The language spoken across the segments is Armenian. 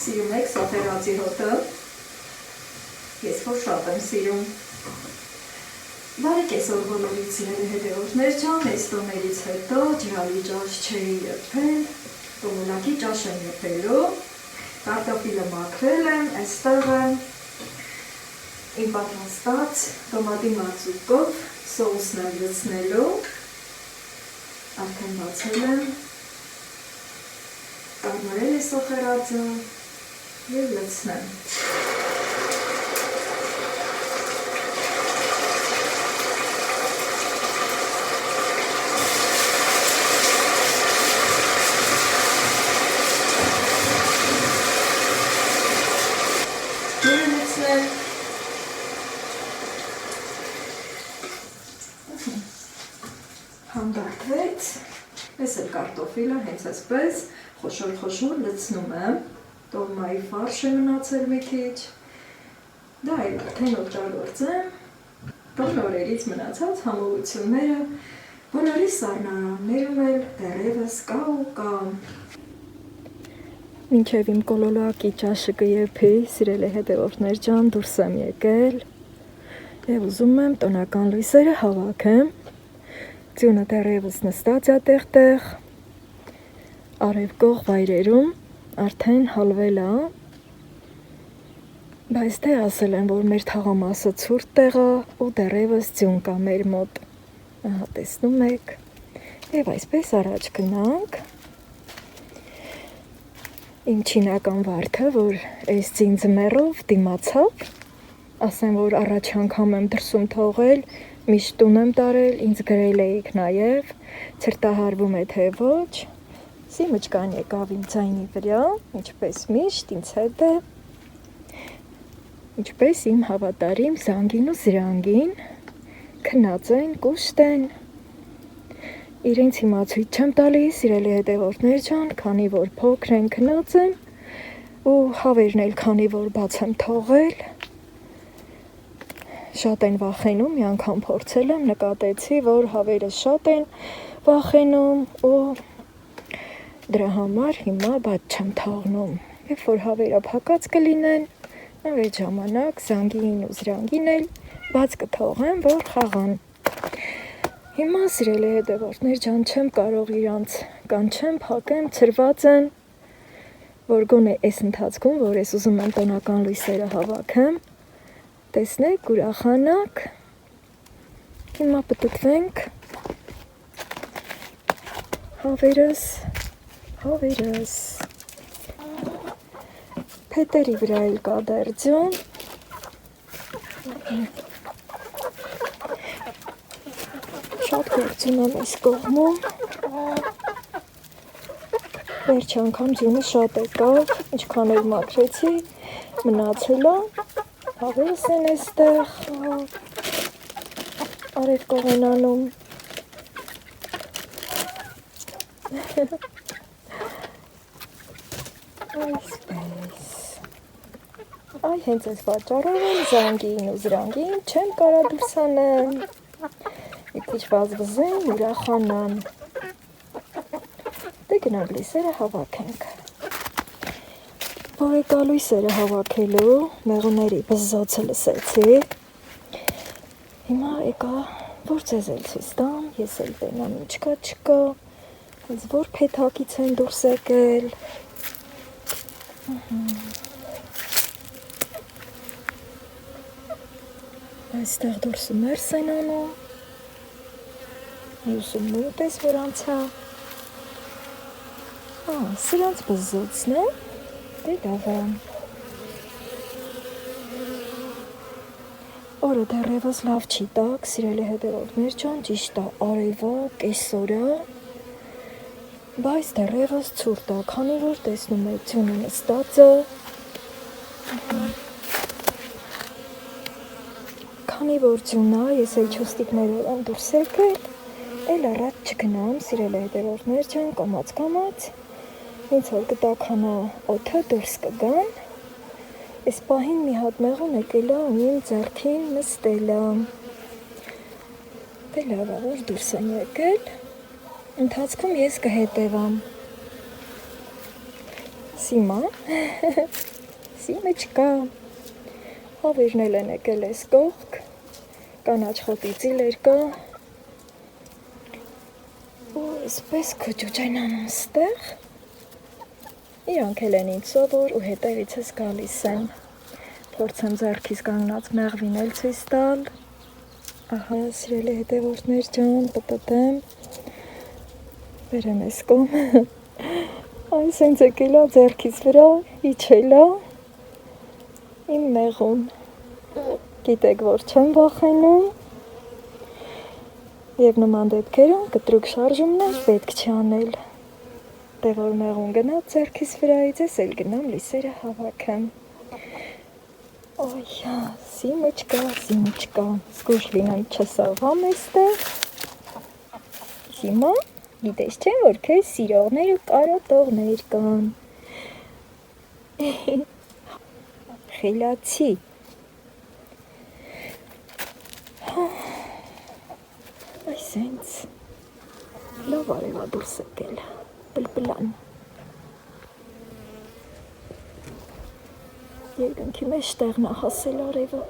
Սիրում եք սոխերածի հոտը։ Ես որ շատ եմ սիրում։ Բարի կեսօր բոլորիդ սիրելի հետևորդներ ջան, այս տոներից հետո ջրալի ճաշ չէի եփել, տոմոլակի ճաշ եմ եփելու, կարտոֆիլը մաքրել եմ, այստեղ եմ իմ պատրաստած տոմատի մածուկով սոուսն եմ լցնելու, արդեն բացել եմ, կարմրել է սոխերածը և լցնեմ։ Հանդարտվեց, ես էլ կարտոֆիլը հենց այսպես խոշոր լցնում եմ, տոլմայի ֆարշ է մնացել մի քիչ, դա էլ արդեն օգտագործեմ, տոն օրերից մնացած համովությունները բոլորի սառնարաններում էլ դեռևս կա ու կա։ Մինչև իմ կոլոլակի ճաշը կեփի, սիրելի հետևորդներ ջան, դուրս եմ եկել և ուզում եմ տոնական լույսերը հավաքեմ։ Ձյունը դեռևս նստած է տեղ-տեղ, արևկող վայրերում արդեն հալվել է, բայց թե ասել են, որ մեր թաղամասը ցուրտ տեղ է ու դեռևս ձյուն կա մեր մոտ։ Ահա տեսնում եք, և այսպես առաջ գնանք։ Իմ չինական վարդը, որ այս ձինձմեռով դիմացավ, ասեմ, որ առաջ անգամ եմ դրսում թողել, միշտ տուն եմ տարել, ինձ գրել էիք նաև, ցրտահարվում է թե ոչ, սիմջկան եկավ իմ ձայնի վրա, ինչպես միշտ ինձ հետ է, ինչպես իմ հավատարիմ զանգին ու զրանգին, քնած են, կուշտ են, իրենց հիմա ցույց չեմ տալիս, սիրելի հետևորդներ ջան, քանի որ փոքր են, քնած են, ու հավերն էլ քանի որ բաց եմ թողել, շատ են վախենում, մի անգամ փորձել եմ, նկատեցի, որ հավերը շատ են վախենում ու դրա համար հիմա բաց չեմ թողնում։ Երբ որ հավերը փակած կլինեն, այդ ժամանակ զանգին ու զրանգին էլ բաց կթողեմ, որ խաղան։ Հիմա սիրելի հետևորդներ ջան, չեմ կարող իրանց կանչեմ, փակեմ, ցրված են, որ գոնե այս ընթացքում, որ ես ուզում եմ տոնական լույսերը հավաքեմ, տեսնեք, ուրախանաք, հիմա պտտվենք, հավերս, փետերի վրա էլ կա դեռ ձյուն, շատ գործում եմ այս կողմում, վերջ անգամ ձյունը շատ եկավ, ինչքան էլ մաքրեցի, մնացել է, հավերս են այստեղ, արևկող են անում, այսպես, այ հենց այս պատճառով եմ զանգին ու զրանգին չեմ կարա դուրս անեմ, մի քիչ վազվզեն, ուրախանան, դե գնանք լույսերը հավաքենք, որ եկա լույսերը հավաքելու, մեղուների բզզոցը լսեցի, հիմա եկա, որ ձեզ էլ ցույց տամ, ես էլ տենամ ինչ կա չկա, այս որ փեթակից են դուրս եկել, այստեղ դուրսը մերս են անում, մյուսը նույնպես որ անցա, սրանց բզզոցն է, դե լավ է, օրը դեռևս լավ չի տակ, սիրելի հետևորդներ ջան, ճիշտ է արևա, կեսօր է, բայց դեռևս ցուրտ է, քանի որ տեսնում եք ձյունը նստած է, քանի որ ձյուն է, ես էլ չոստիկներով եմ դուրս եկել, էլ առաջ չգնամ, սիրելի հետևորդներ ջան, կամաց, ինձ որ կտաքանա օդը դուրս կգամ, այս պահին մի հատ մեղուն եկել է ու իմ ձեռքին նստել է, դե լավ է, որ դուրս են եկել, ընթացքում ես կհետևամ, Սիմա, սիմը չկա, հավիրնել են եկել ես կողք, կանաչ խոտի ծիլեր կա, ու սպես քոճուճայնան ստեղ, իրանք էլ են ինձ սովոր ու հետևից ես գալիս են, փորձեմ ձեռքիս կանգնած մեղվին էլ ցույց տալ, ահա սիրելի հետևորդներ ջան, պտտեմ, բերեմ ես կոմ, այս հենց եկելա ձեռքիս վրա, իջելա, իմ մեղուն, գիտեք որ չեմ վախենում, և նման դեպքերում կտրուկ շարժումներ պետք չի անել, դե որ մեղուն գնաց ձեռքիս վրայից, ես էլ գնամ լիսերը հավաքեմ, այ, սիմը չկա, զգույշ լինեմ չսավամ էստեղ, հիմա գիտես չէ, որ քեզ սիրողներ ու կարոտողներ կան, խելացի, այս հենց, լավ արևա դուրս եկել, պլպլան, երկնքի մեջ տեղն է հասել արևը,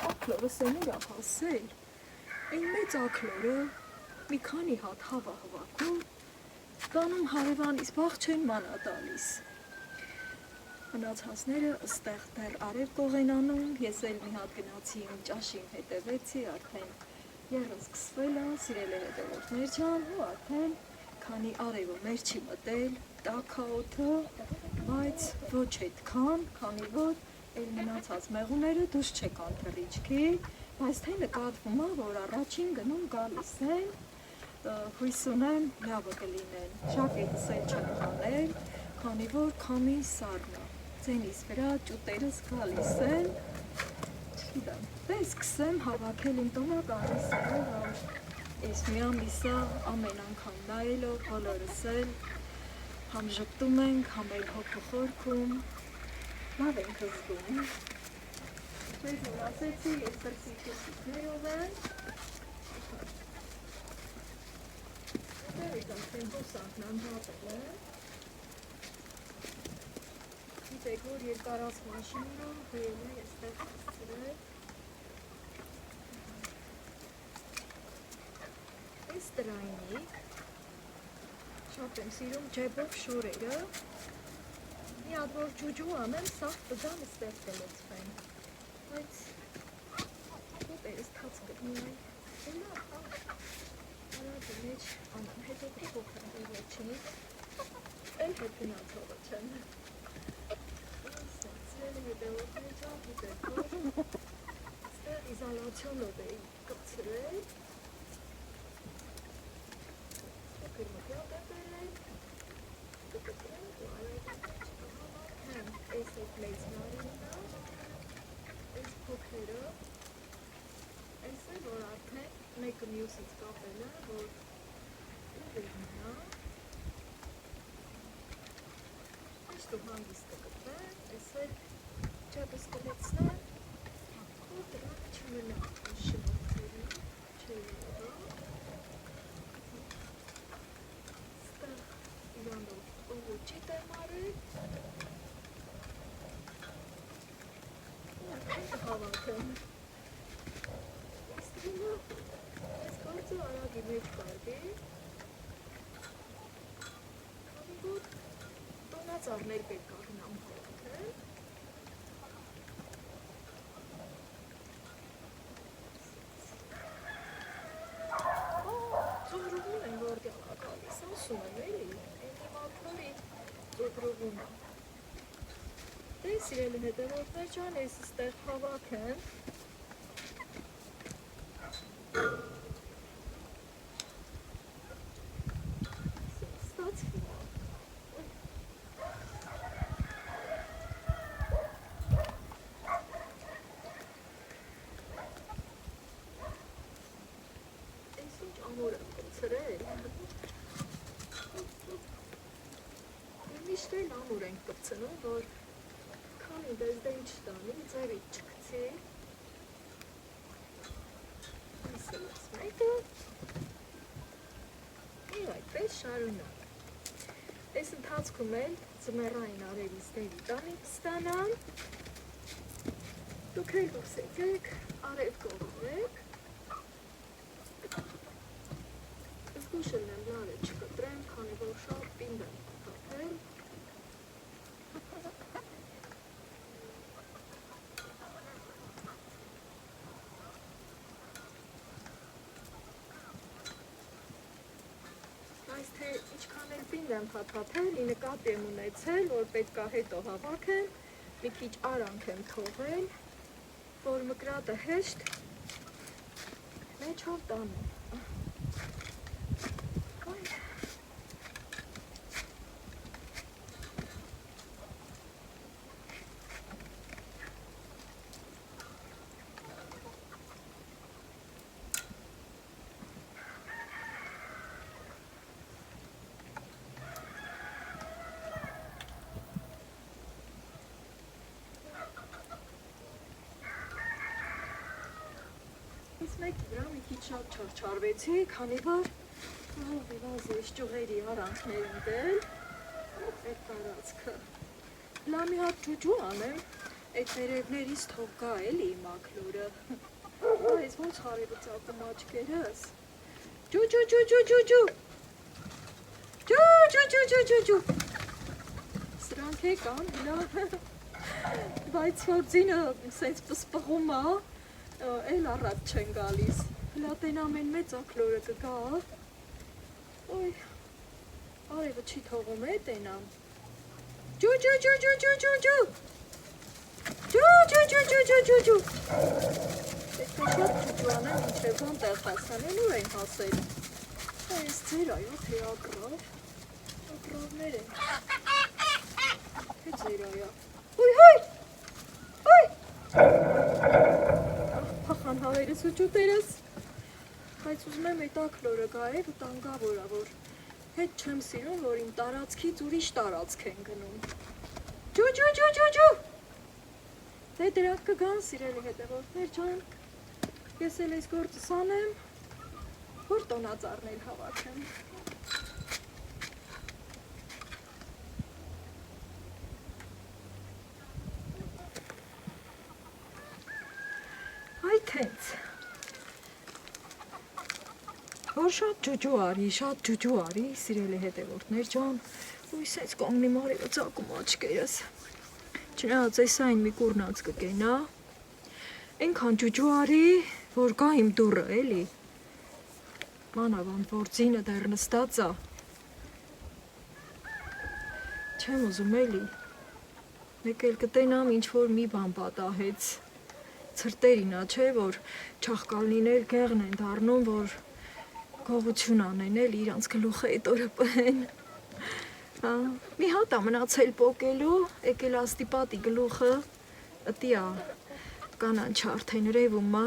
ակլորը սենուր ա հասել, այն մեծ ակլորը մի քանի հատ հավա հվակում, տանում հարևանիս բաղ չեն մանա տալիս, մնացածները ստեղ դեռ արև կողեն անում, ես էլ մի հատ գնացի իմ ճաշին հետևեցի, արդեն եղը սկսվել ա, սիրելի հետևորդներ ջան, ու արդեն քանի արևը մեր չի մտել, տաք ա օդը, բայց ոչ այդքան, քանի որ էլ մնացած մեղուները դուրս չեկան թռիչքի, բայց թե նկատվում ա, որ առաջին գնում գալիս են, հույս ունեմ լավը կլինեն, շակետս էլ չեմ հանել, քանի որ քամի սառն ա, ձենիս վրա ճուտերս գալիս են, չգիտեմ, դե սկսեմ հավաքել իմ տոնականի սերը, որ ես մի ամիսա ամեն անգամ նայելով բոլորս էլ համ ժպտում ենք, համ էլ հոգու խորքում, լավ ենք զգում, ես որ ասեցի, ես տրսի կեսիկներով են, դերից արդեն հոսանքն անհատել է, գիտեք, որ երկարած մաշինը հույել է եստեղ հասցրել, ես տրայնիկ, շատ եմ սիրում ջեբով շորերը, մի հատ որ ջուջու անեմ, սաղ տգան ստեղ կլծվեն, բայց ուտերս թաց կտնի արագի մեջ անեմ, հետո կփոխեմ վերջինից, էլ հետ գնացողը չեմ, սենց հետևորդներ ջան, գիտեք որ, ստեղ իզոլացիոնով էի կպցրել, փոքր մկյատ է բերել, կպտրեմ ու արագի մեջ այս այդ մեծ նարիննա, այս փոքերը, այս է, որ արդեն մեկը մյուսից կապել է, որ ուղիղն է, իշտ ու հանգիստ կգտվեն, այս էլ ճեպս կլեցնեմ, ու դրանք չմնա շմարդերի, չի եղա, ստեղ իրանով օղուճի տեմ արել, հավաքեմ, ես կարծը արագի մեջ կարդի, քանի որ տոնածառներ պետք ա գնամ հավաքել, ծոհրուղուն են վարդյան ա գալիս, ասում եմ էլի, են իմ ակլորի ծոհրուղուն ա, դե սիրելի հետևորդներ ջան, ես ստեղ հավաքեմ, ստացվում ա, ես ինչ ամոր եմ կպցրել, միշտ էլ ամոր ենք կպցնում, որ քանի դες դեն չտանի, ձևից չկցի, այս էլ ես մեկը, շարունակ։ Այս ընթացքում էլ ձմեռային արևից դեպի տանիք ստանամ։ Դուք էլ դուրս եկեք, արև կողմեք։ Զգուշ ելնեմ լարը չկտրեմ, քանի որ շատ պինդ եմ կապել։ Այս թե ինչքան էլ պինդ եմ փաթաթել, ի նկատի եմ ունեցել, որ պետք է հետո հավաքեմ, մի քիչ արանք եմ թողել, որ մկրատը հեշտ մեջով տանեմ։ Մեկի վրա մի քիչ շատ չարչարվեցի, քանի որ վազի այս ճյուղերի արանքներ եմ դել, այդ տարածքը։ Լա մի հատ ջուջու անեմ, այդ վերևներից թող գա էլի իմ ակլորը։ Այս ոնց հարևը ծակում աչքերս։ Ջու։ Սրանք եկան, լավ, բայց որ ձինը սենց պսպղում է, էլ առաջ չեն գալիս, հլատեն ամեն մեծ ակլորը կգա, ոյ, արևը չի թողում է տենամ, ջու, այդ շատ ջուջու անեմ, ինչև բան տեղ հասան, են ուր են հասել, այս ձեր այո, թե ակրավներ են, թե ձեր այո, ոյ, Փախան հավերս ու ջուտերս, բայց ուզում եմ այդ ակլորը գա է վտանգավոր է, որ հետ չեմ սիրում, որ իմ տարածքից ուրիշ տարածք են գնում։ Ջու, դե դրանք կգան սիրելի հետևորդներ ջան, ես էլ այս գործս անեմ, որ տոնածառներ հավաքեմ։ Հենց, որ շատ ջուջու արի, սիրելի հետևորդներ ջան, ու իսենց կանգնի մարևը ծակում աչքերս, չնայած այս այն մի կուրնած կկենա, ենքան ջուջու արի, որ կա իմ դուրը էլի, մանավանդ որ ձինը դեռ նստած է, չեմ ուզում էլի, մեկ էլ կտենամ ինչ-որ մի բան պատահեց, ցրտերինա չէ, որ չաղկալնիներ գեղն են դառնում, որ գողություն անեն էլ իրանց գլուխը այդ օրը պհեն։ Մի հատ է մնացել պոկելու, եկել աստիպատի գլուխը, ըտի է կանանչ արդեն ռևում է,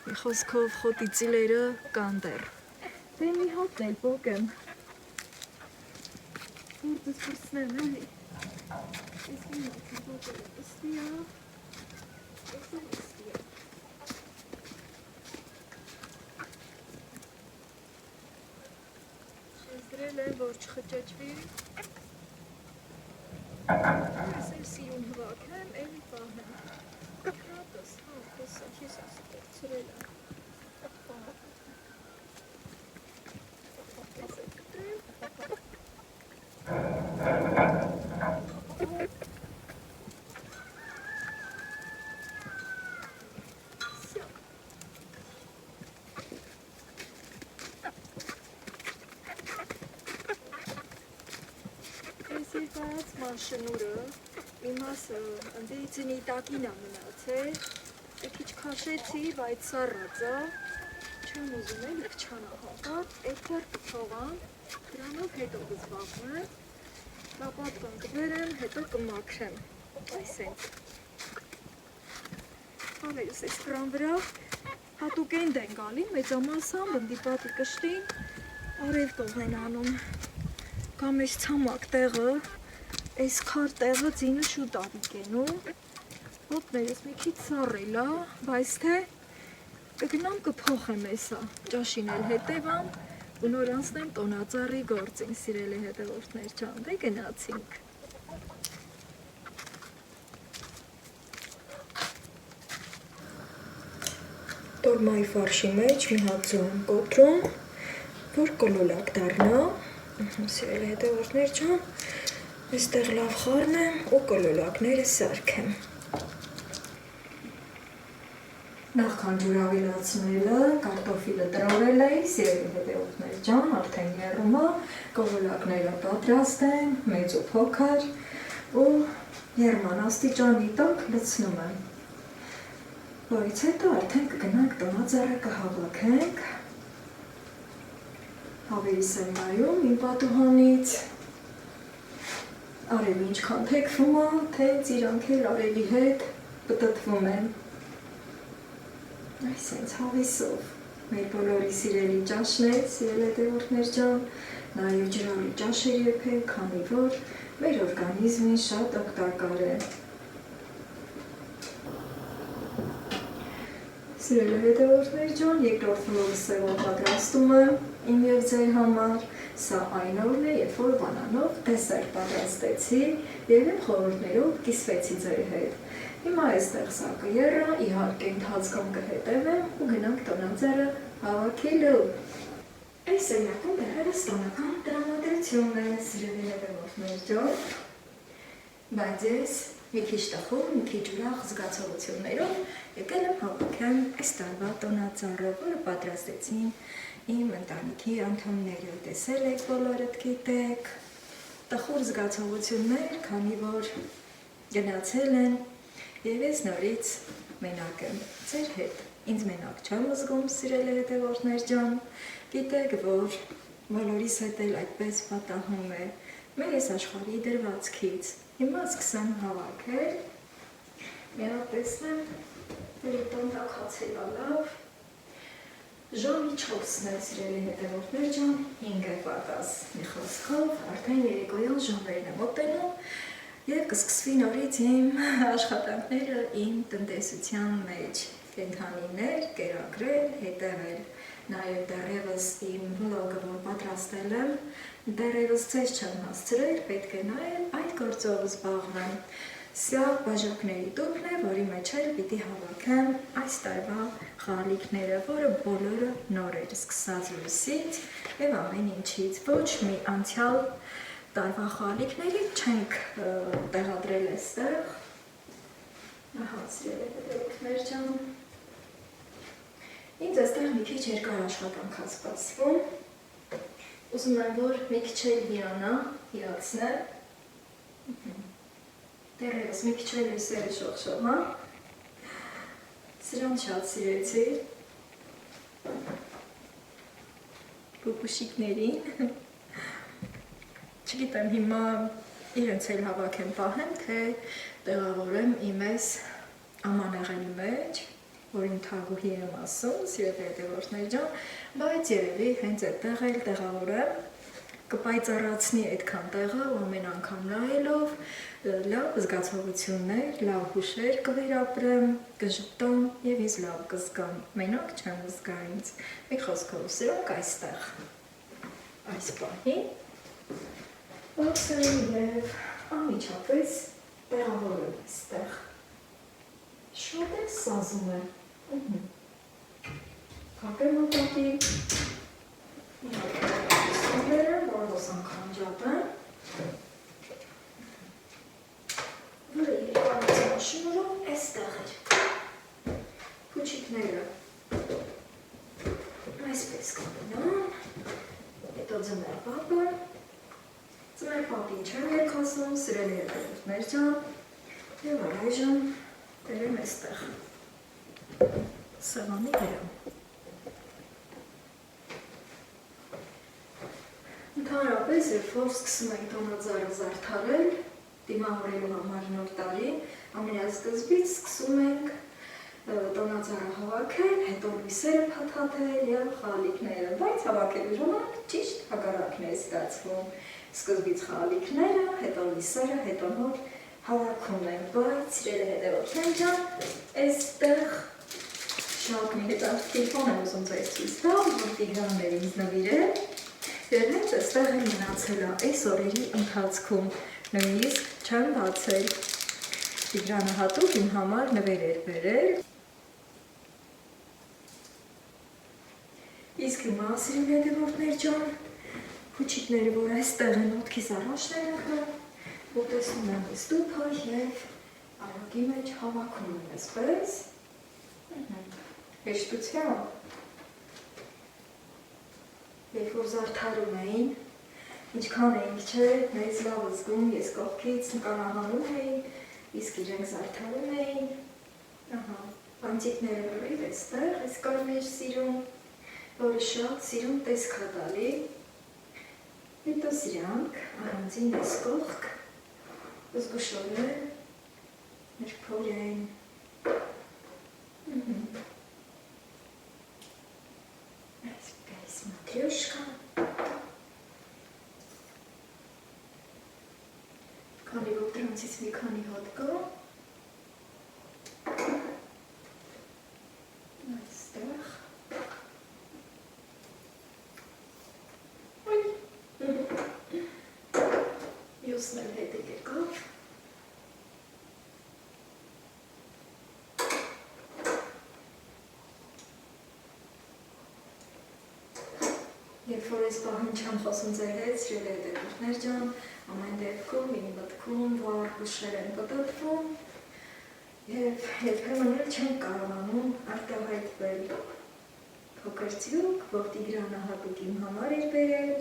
մի խոսքով խոտի ծիլերը կան դեռ։ Դե մի հատ էլ պոկեմ, որտս պրսնեմ էլի, ես մի հատ պոկել է պստի է, Շեզրել է, որ չխճճվի, ես էլ սիրուն հվակեմ, էլի պահեմ, կրատս, տեսակ, ես ասպեր ծրել եմ, շնուրը, մի մասը ընդերի ձնի տակին է մնացել, քիչ քաշեցի, բայց սառած է, չեմ ուզում էլ քչանա հատած, այդ դեռ կթողամ, դրանով հետո կզբաղվեմ, լապատկան կբերեմ, հետո կմաքրեմ, այսենք։ Հավերս այս վրան վրա հատուկ են դեն գալի, մեծամասան, բնդի պատի կշտին, արև կող են անում, կամ այս ցամաք տեղը, այս քար տեղը ձինը շուտ ավիկ ենում, ոտներս մի քիչ սառել է, բայց թե կգնամ կփոխեմ էսա, ճաշին էլ հետևամ, ու նոր անցնեմ տոնածառի գործին, սիրելի հետևորդներ ջան, դե գնացինք։ Տորմայի ֆարշի մեջ մի հատ ձու եմ կոտրում, որ կոլոլակ դառնա, սիրելի հետևորդներ ջան, այստեղ լավ խառնեմ ու կոլոլակները սարքեմ։ Նախքան ջուրավելացնելը կարտոֆիլը տրորել էի, սիրելի հետևորդներ ջան, արդեն եռում է, կոլոլակները պատրաստ են, մեծ ու փոքր, ու եռման աստիճանի տակ լցնում եմ։ Որից հետո արդեն կգնանք տոնածառը կհավաքենք։ Հավերիս եմ նայում իմ պատուհանից, արևի ինչքան թեքվում է, թե ծիրանք էլ արևի հետ պտտվում են։ Այսենց հավեսով, մեր բոլորի սիրելի ճաշն է, սիրելի հետևորդներ ջան, նաև ջրալի ճաշեր եփեք, քանի որ մեր օրգանիզմին շատ օգտակար է։ Սիրելի հետևորդներ ջան, երկրորդ ֆլորսևը պատրաստում եմ իմ և ձեր համար, սա այն օրն է, երբ որ բանանով դեսերտ պատրաստեցի և իմ խորհուրդներով կիսվեցի ձեր հետ։ Հիմա այստեղ սա կեռա, իհարկե ընթացքում կհետևեմ ու գնանք տոնածառը հավաքելու։ Այս սենյակում դեռևս տոնական տրամադրությունն է, սիրելի հետևորդներ ջան, բայց ես մի քիչ տխուր, մի քիչ ուրախ զգացողություններով եկել եմ հավաքեմ այս տարվա տոնածառը, որը պատրաստեցին իմ ընտանիքի անդամները, տեսել եք բոլորդ գիտեք, տխուր զգացողություններ, քանի որ գնացել են և ես նորից մենակ եմ ձեր հետ, ինձ մենակ չեմ զգում, սիրելի հետևորդներ ջան, գիտեք, որ բոլորիս հետ էլ այդպես պատահում է, մեր այս աշխարհի դրվածքից, հիմա սկսեմ հավաքել, մի հատ տեսնեմ, լիտոն տաքացել է լավ, ժամի 4-ն է, սիրելի հետևորդներ ջան, 5 է պատաս, մի խոսքով, արդեն երեկոյան ժամերն է մոտենում և կսկսվի նորից իմ աշխատանքները իմ տնտեսության մեջ, կենդանիներ, կերակրել, հետևել, նաև դեռևս իմ վլոգը, որ պատրաստել եմ, դեռևս ձեզ չեմ հասցրել, պետք է նայել այդ գործով զբաղվեմ։ Սա բաժակների տուփն է, որի մեջ էլ պիտի հավաքեմ այս տարվա խաղալիքները, որը բոլորը նոր էր, սկսած լույսից և ամեն ինչից, ոչ մի անցյալ տարվա խաղալիքների չենք տեղադրել այստեղ։ Ահա, սիրելի հետևորդներ ջան, ինձ այստեղ մի քիչ երկար աշխատանք է սպասվում, ուզում եմ, որ մի քիչ էլ հիացնեմ, դեռևս մի քիչ էլ լույսերը շողշող, հա, սրան շատ սիրեցի, պուպուշիկներին, չգիտեմ հիմա իրենց էլ հավաքեմ պահեմ, թե տեղավորեմ իմ այս ամանեղենի մեջ, որին թագուհի եմ ասում, սիրելի հետևորդներ ջան, բայց երևի հենց այդտեղ էլ տեղավորեմ, կպայծառացնի այդքան տեղը ու ամեն անգամ նայելով լավ զգացողություններ, լավ հուշեր կվերապրեմ, կժպտամ և ինձ լավ կզգամ, մենակ չեմ զգա ինձ, մի խոսքով սրանք այստեղ, այս պահին, բացեմ և անմիջապես տեղավորեմ այստեղ, շատ էլ սազում է, կապեմ ոտակի, որ ոսանքան ջապեմ, որը երկարության շնորհով այստեղ էր, փուչիկները այսպես կապենամ, հետո ձմեր պապին չեմ երկասում, սիրելի հետևորդներ ջան, և առայժմ տերեմ այստեղ, սեղանի վերում։ Ընդհանրապես, երբ որ սկսում ենք տոնածառը զարդարել, դիմավորելու համար նոր տարի, ամենասկզբից սկսում ենք տոնածառը հավաքել, հետո լույսերը փաթաթել և խաղալիքները, բայց հավաքելու ժամանակ ճիշտ հակառակն է ստացվում։ Սկզբից խաղալիքները, հետո լույսերը, հետո նոր հավաքում ենք, բայց սիրելի հետևորդներ ջան, այստեղ շատ մի հետաքրքիր բան եմ ուզում ձեզ ցույց տալ, որ Տիգրանն էր ինձ նվիրել, Եվ հենց այստեղ եմ մնացել այս օրերի ընթացքում, նույնիսկ չեմ բացել։ Տիգրանը հատուկ իմ համար նվեր էր բերել։ Իսկ հիմա սիրելի հետևորդներ ջան, փուչիկները, որ այստեղ են ոտքիս առաջն են եղել, ուտեսնում եմ ստուփը և արագի մեջ հավաքում եմ այսպես։ Հեշտությամբ։ Երբ որ զարդարում էին, ինչքան էինք չէ, մեծ լավ զգում, ես կողքից նկարահանում էի, իսկ իրենք զարդարում էին։ Բանտիկները լրիվ այստեղ, այս կարմիր սիրուն, որը շատ սիրուն տեսք է տալի։ Հետո սրանք առանձին այս կողք, զգուշորեն մեր փորեն։ Matryoshka. Քանի որ դրանցից մի քանի հատ կա, այստեղ, մյուսն էլ հետ է եկավ, երբ որ այս պահին չեմ խոսում ձեր հետ, սիրելի հետևորդներ ջան, ամեն դեպքում իմ մտքում վառ հուշեր են պտտվում և երբեմն էլ չեմ կարողանում արտահայտվել փոքր ծյուկ, որ Տիգրանը հատուկ իմ համար էր բերել,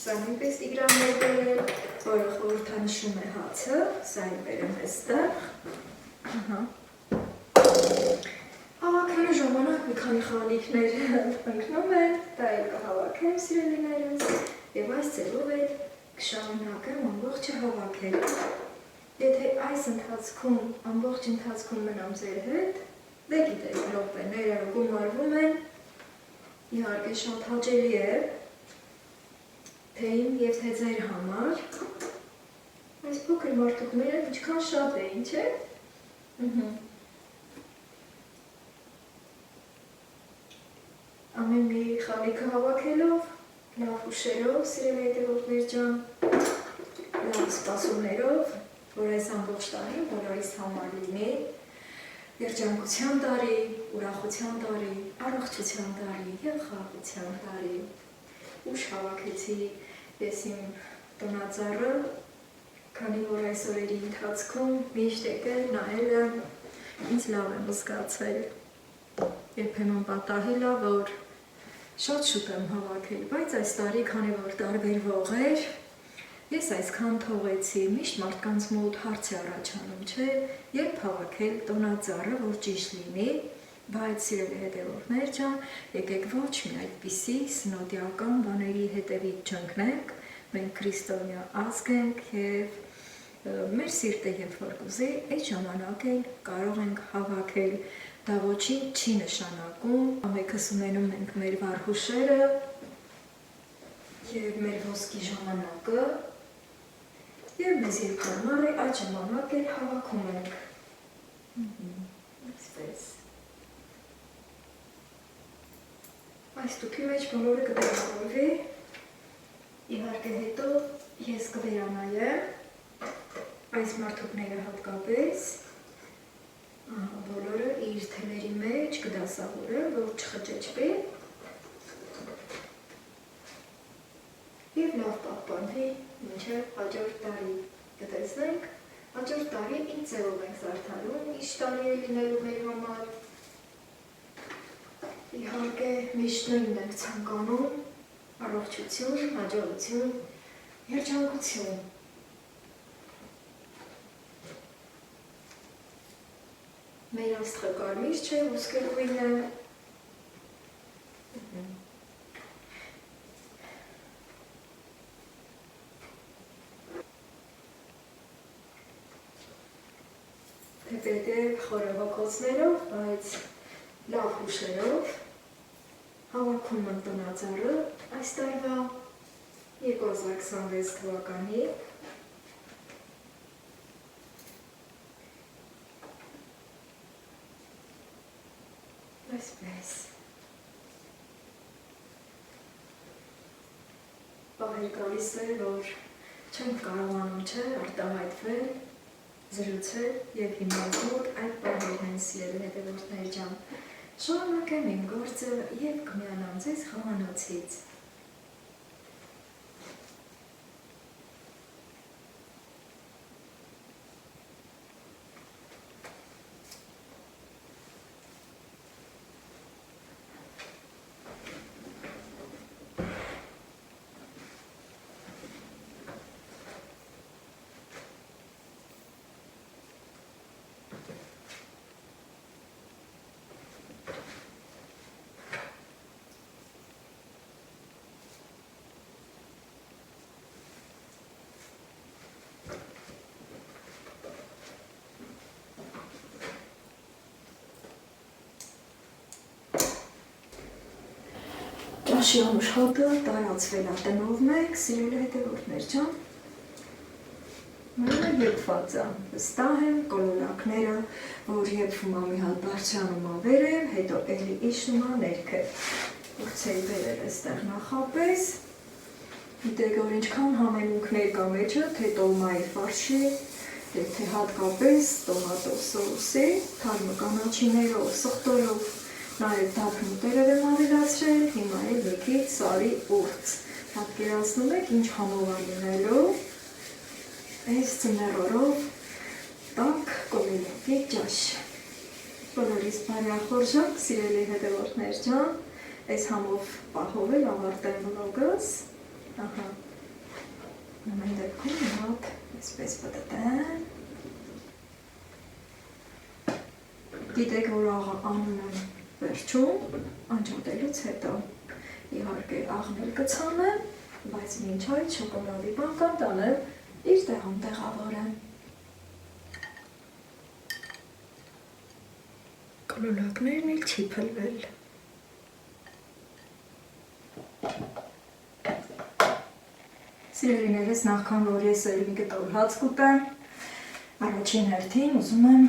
սա նույնպես Տիգրանն էր բերել, որը խորհրդանշում է հացը, սա էլ բերեմ այստեղ, Հավաքելու ժամանակ մի քանի խալիքներ ընկնում են, դա էլ կհավաքեմ սիրելիներս և այս ձևով էլ կշարունակեմ ամբողջը հավաքել։ Եթե այս ընթացքում, ամբողջ ընթացքում մնամ ձեր հետ, դե գիտեք րոպեները գումարվում են, իհարկե շատ հաճելի է, թե իմ և թե ձեր համար, այս փոքր մարդուկները ինչքան շատ էին, չէ՞։ Ամեն մի խալիքը հավաքելով, լավ հուշերով, սիրելի հետևորդներ ջան, լավ սպասումներով, որ այս ամբողջ տարին բոլորիս համար լինի, երջանկության տարի, ուրախության տարի, առողջության տարի և խաղաղության տարի։ Ուշ հավաքեցի ես իմ տնածառը, քանի որ այս օրերի ընթացքում միշտ եկել, նայելը, ինձ լավ եմ զգացել։ Երբեմն պատահել է, որ շատ շուտ եմ հավաքել, բայց այս տարի, քանի որ տարբերվող էր, ես այսքան թողեցի, միշտ մարդկանց մոտ հարց է առաջանում, չէ, երբ հավաքել տոնածառը, որ ճիշտ լինի, բայց սիրելի հետևորդներ ջան, եկեք ոչ մի այդպիսի սնոտիական բաների հետևից չընկնենք, մենք քրիստոնյա ազգ ենք և մեր սիրտը երբ որ կուզի, այդ ժամանակ էլ կարող ենք հավաքել, դա ոչինչ չի նշանակում, ամենքս ունենում ենք մեր վառ հուշերը և մեր ոսկի ժամանակը և մեզ երբ հարմար է, այդ ժամանակ էլ հավաքում ենք։ Այսպես։ Այս տուփի մեջ բոլորը կտեղավորվի, իհարկե հետո ես կվերանայեմ այս մարդուկները հատկապես, բոլորը իր թելերի մեջ կդասավորեմ, որ չխճճվի և լավ պահպանվի մինչև հաջորդ տարի։ Կտեսնենք, հաջորդ տարի ինչ ձևով ենք զարդարում, ինչ տարի է լինելու մեր համար։ Իհարկե միշտ նույնն ենք ցանկանում, առողջություն, հաջողություն, երջանկություն։ Մեր աստղը կարմիր չէ, ոսկեգույն է։ Թեպետև խորը հոգոցներով, բայց լավ հուշերով հավաքում եմ տնածառը այս տարվա 2026 թվականի այսպես Պահեր գալիս է, որ չենք կարողանում չէ արտահայտվել, զրուցել և հիմա որ այդ պահերն են սիրելի հետևորդներ ջան։ Շարունակեմ իմ գործը և կմիանամ ձեզ խոհանոցից։ Ճաշի անուշհոտը տարածվել է տնով մեկ, սիրելի հետևորդներ ջան։ Մենը եփված է, վստահ եմ կոլորակները, որ եփվում է մի հատ բարձրանում է վերև, հետո էլի իջնում է ներքև։ Փորձեի բերել այստեղ նախապես։ Գիտեք, որ ինչքան համեմունքներ կա մեջը, թե տոլմայի ֆարշի, թե հատկապես տոմատով սոուսի, թարմը կանաչիներով, սխտորով, նաև դափնուտերով եմ ավելացրել, հիմա էլ մի քիչ սարի ուրց։ Պատկերացնում եք ինչ համով է լինելու, այս ձմեռորով տաք կոլորակի ճաշ։ Բոլորիս բարյախորժակ, սիրելի հետևորդներ ջան, այս համով պահով էլ ավարտեմ վլոգս։ Ահա, նման դեպքում մի հատ այսպես պտտեմ։ Գիտեք, որ անում եմ վերջում, անջատելուց հետո, իհարկե աղնել կցանեմ, բայց մինչ այդ շոկոլադի բան կամ տանեմ իր տեղում տեղավորեմ։ Կոլորակներն էլ չի փլվել։ Սիրելիներս, նախքան որ ես էլ մի կտոր հաց կուտեմ, առաջին հերթին ուզում եմ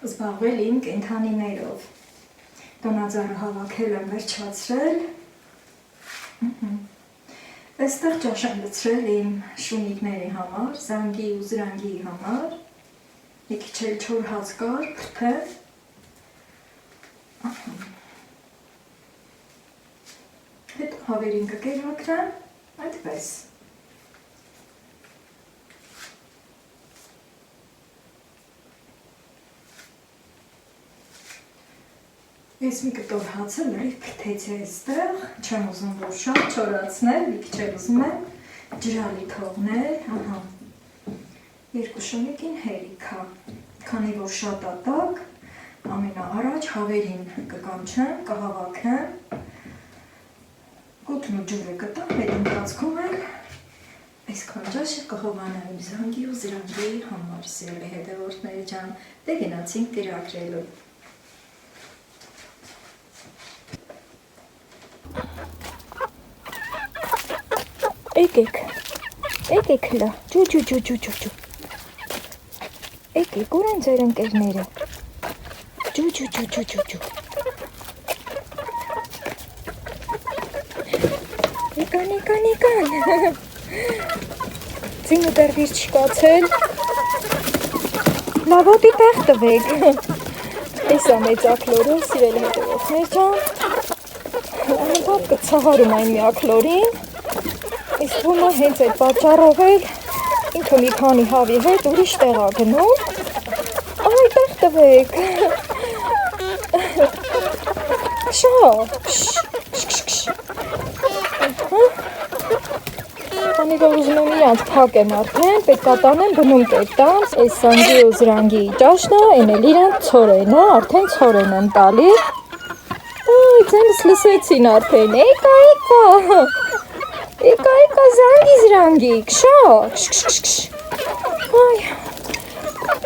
զբաղվել իմ կենդանիներով։ Տնածառը հավաքել եմ վերջացրել։ Այստեղ ճաշ եմ լցրել իմ շունիկների համար, զանգի ու զրանգի համար։ Մի քիչ էլ չոր հաց կար, փրփեմ։ Հետո հավերին կկերակրեմ, այդպես։ Ես մի կտոր հացը լրիվ փրթեցի այստեղ, չեմ ուզում որ շատ չորացնել, մի քիչ էլ ուզում եմ ջրալի թողնել, ահա, երկու շունիկին հերիք է, քանի որ շատ ատակ, ամենաառաջ հավերին կկանչեմ, կհավաքեմ, կոթն ու ջուրը կտամ, հետ ընթացքում էլ այսքան ճաշը կհովանեմ իմ զանգի ու զրանգի համար, սիրելի հետևորդներ ջան, դե գնացինք կերակրելու։ Եկեք հլա, ջու, եկեք, ուր են ձեր ընկերները, ջու, եկան, ձինը դեռ վիր չկացել, լավոտի տեղ տվեք, էս ամեծ ակլորը, սիրել հետևորդներ ջան, անընդհատ կցավարում այն մի ակլորին, իսկ ոմը հենց այդ պատճառով էլ ինքը մի քանի հավի հետ ուրիշ տեղ է գնում, այ տեղ տվեք, քանի որ ուզում եմ իրանց փակեմ արդեն, պետք է տանեմ բնում կերտամ, այս զանգի ու զրանգի ճաշն է, այն էլ իրանց ցորենն է, արդեն ցորեն եմ տալի, այ ձենս լսեցին արդեն, եկա զանգի զրանգի, քշ, այ,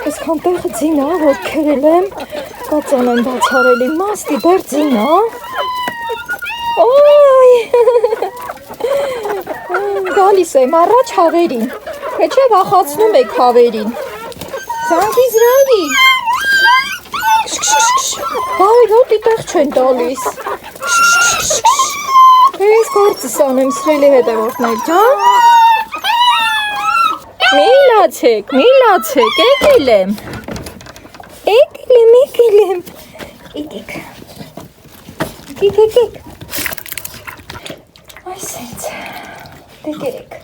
այսքան տեղը ձին է, որ քերել եմ, կածան եմ բացարել իմ մաստի, դեռ ձին է, գալիս եմ առաջ հավերին, թե չէ վախացնում եք հավերին, զանգի զրանգի, բարի ոտի տեղ չեն տալիս, Ես գործս անեմ, սրելի հետևորդներ ջան։ Մի լացեք, եկել եմ։ Եկեք։ Այս ինձ, դե գերեք։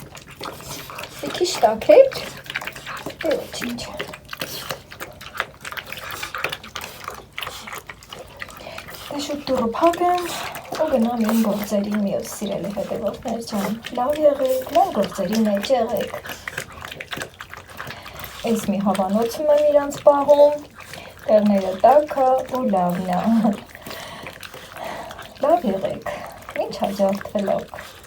Մի քիչ տաքեք, դե ոչինչ։ Դե շուտ դուռը փակեմ, ու գնամ իմ գործերի մյուս սիրելի հետևորդներ ջան։ Լավ եղեք, լավ գործերի մեջ եղեք։ Ես մի հավանոցում եմ իրանց պահում, տեղները տաքը ու լավն է։ Լավ եղեք, ինչ հաջորդվելով։